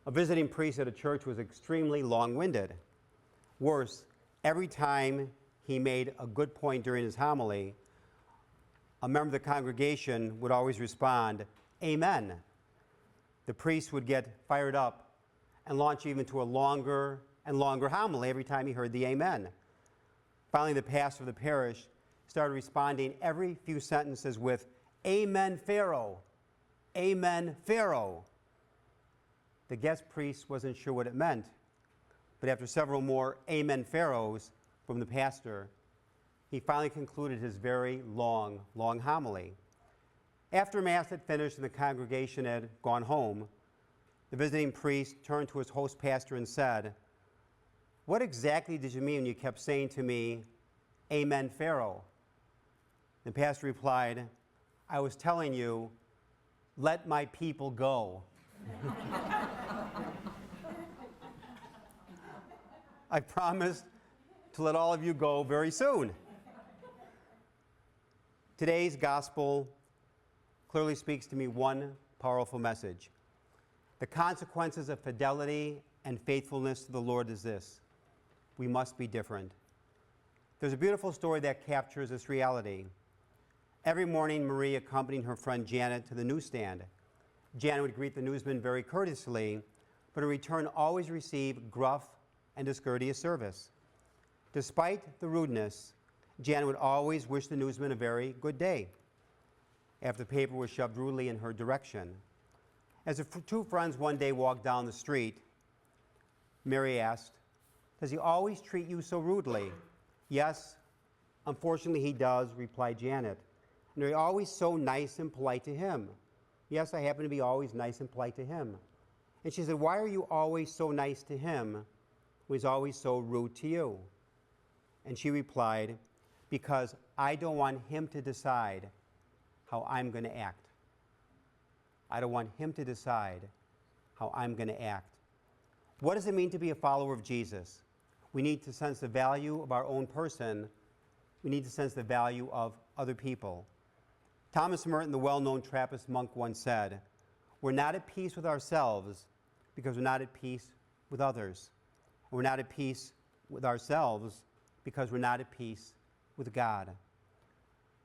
A visiting priest at a church was extremely long-winded. Worse, every time he made a good point during his homily, a member of the congregation would always respond, "Amen." The priest would get fired up and launch even to a longer and longer homily every time he heard the amen. Finally, the pastor of the parish started responding every few sentences with, "Amen, Pharaoh. Amen, Pharaoh." The guest priest wasn't sure what it meant, but after several more "Amen, Pharaohs" from the pastor, he finally concluded his very long homily. After Mass had finished and the congregation had gone home, the visiting priest turned to his host pastor and said, "What exactly did you mean when you kept saying to me, 'Amen, Pharaoh'?" The pastor replied, "I was telling you, let my people go." I promise to let all of you go very soon. Today's gospel clearly speaks to me one powerful message. The consequences of fidelity and faithfulness to the Lord is this: we must be different. There's a beautiful story that captures this reality. Every morning, Marie accompanied her friend Janet to the newsstand. Janet would greet the newsman very courteously, but in return always receive gruff and discourteous service. Despite the rudeness, Janet would always wish the newsman a very good day after the paper was shoved rudely in her direction. As the two friends one day walked down the street, Mary asked, "Does he always treat you so rudely?" "Yes, unfortunately he does," replied Janet. "And are you always so nice and polite to him?" "Yes, I happen to be always nice and polite to him." And she said, "Why are you always so nice to him when he's always so rude to you?" And she replied, "Because I don't want him to decide how I'm going to act. I don't want him to decide how I'm going to act." What does it mean to be a follower of Jesus? We need to sense the value of our own person. We need to sense the value of other people. Thomas Merton, the well-known Trappist monk, once said, "We're not at peace with ourselves because we're not at peace with others. And we're not at peace with ourselves because we're not at peace with God."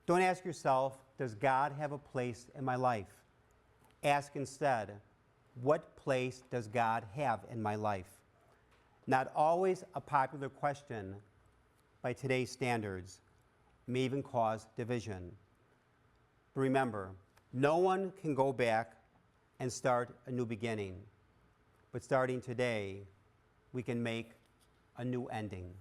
Don't ask yourself, does God have a place in my life? Ask instead, what place does God have in my life? Not always a popular question by today's standards, may even cause division. But remember, no one can go back and start a new beginning. But starting today, we can make a new ending.